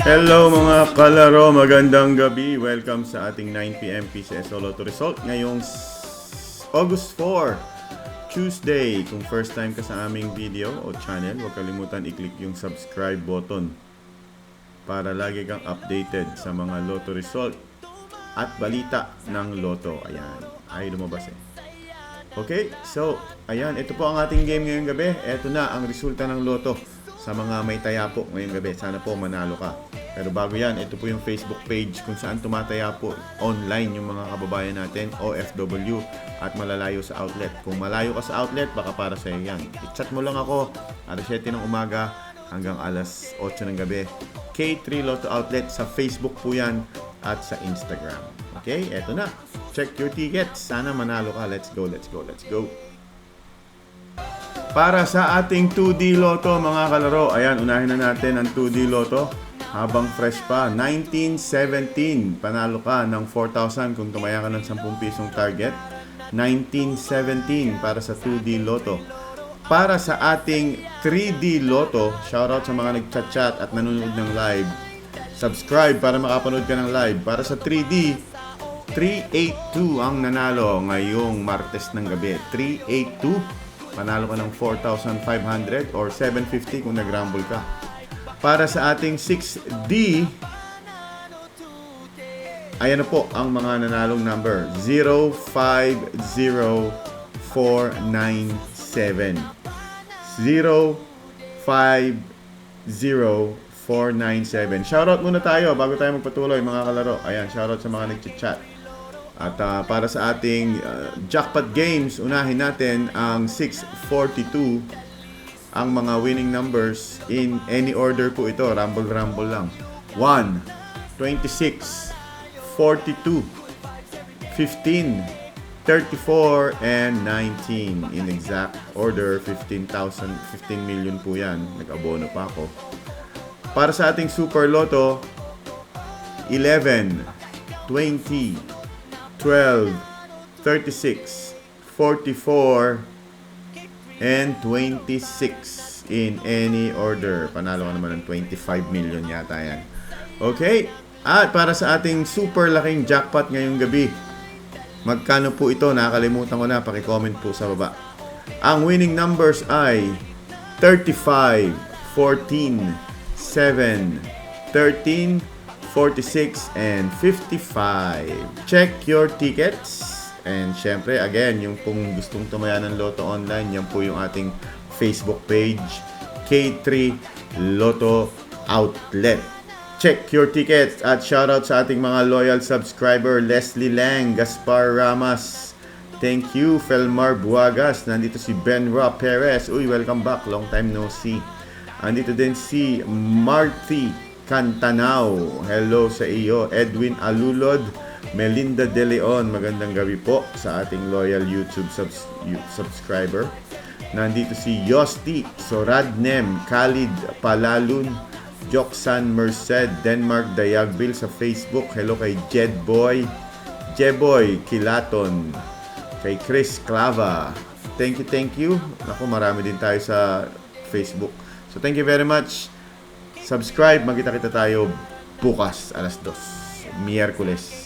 Hello mga kalaro, magandang gabi. Welcome sa ating 9pm PCSO Lotto Result ngayong August 4, Tuesday. Kung first time ka sa aming video o channel, huwag kalimutan i-click yung subscribe button para lagi kang updated sa mga Lotto Result at balita ng Lotto. Ayan, ay lumabas eh. Okay, so ayan, ito po ang ating game ngayong gabi. Ito na ang resulta ng Lotto sa mga may taya po ngayong gabi. Sana po manalo ka. Pero bago yan, ito po yung Facebook page kung saan tumataya po online yung mga kababayan natin, OFW, at malalayo sa outlet. Kung malayo ka sa outlet, baka para sa iyo yan. I-chat mo lang ako, alas 7 ng umaga hanggang alas 8 ng gabi. K3 Lotto Outlet sa Facebook po yan at sa Instagram. Okay, eto na. Check your tickets. Sana manalo ka. Let's go, let's go, let's go. Para sa ating 2D Lotto, mga kalaro, ayan, unahin na natin ang 2D Lotto. Habang fresh pa, 1917, panalo ka ng 4,000 kung tumaya ka ng 10 pisong target. 1917 para sa 2D Lotto. Para sa ating 3D Lotto, shoutout sa mga nagchat-chat at nanonood ng live. Subscribe para makapanood ka ng live. Para sa 3D, 382 ang nanalo ngayong Martes ng gabi. 382, panalo ka ng 4,500 or 750 kung nag-rumble ka. Para sa ating 6D, ayan na po ang mga nanalong number. 050497. 050497. Shoutout muna tayo bago tayo magpatuloy, mga kalaro. Ayan, shoutout sa mga nag-chat. At para sa ating jackpot games, unahin natin ang 642. Ang mga winning numbers in any order po ito. Rumble lang. 1, 26, 42, 15, 34, and 19. In exact order, 15 million po yan. Nag-abono pa ako. Para sa ating Super Lotto, 11, 20, 12, 36, 44, and 26 in any order. Panalo ka naman ng 25 million yata yan. Okay? At para sa ating super laking jackpot ngayong gabi, magkano po ito? Nakakalimutan ko na. Paki-comment po sa baba. Ang winning numbers ay 35, 14, 7, 13, 46, and 55. Check your tickets. And syempre, again, yung kung gustong tumaya ng Lotto online, yan po yung ating Facebook page, K3 Lotto Outlet. Check your tickets at shoutout sa ating mga loyal subscriber, Leslie Lang, Gaspar Ramas. Thank you, Felmar Buagas. Nandito si Benra Perez. Uy, welcome back. Long time no see. Nandito din si Marty Cantanao. Hello sa iyo. Edwin Alulod. Melinda De Leon, magandang gabi po sa ating loyal YouTube subscriber. Nandito si Yosti Soradnem, Khalid Palalun, Joksan Merced, Denmark Dayagbil sa Facebook. Hello kay Jeboy Kilaton, kay Chris Clava. Thank you. Naku, marami din tayo sa Facebook. So thank you very much. Subscribe, magkita-kita tayo bukas alas 2, Miyerkules.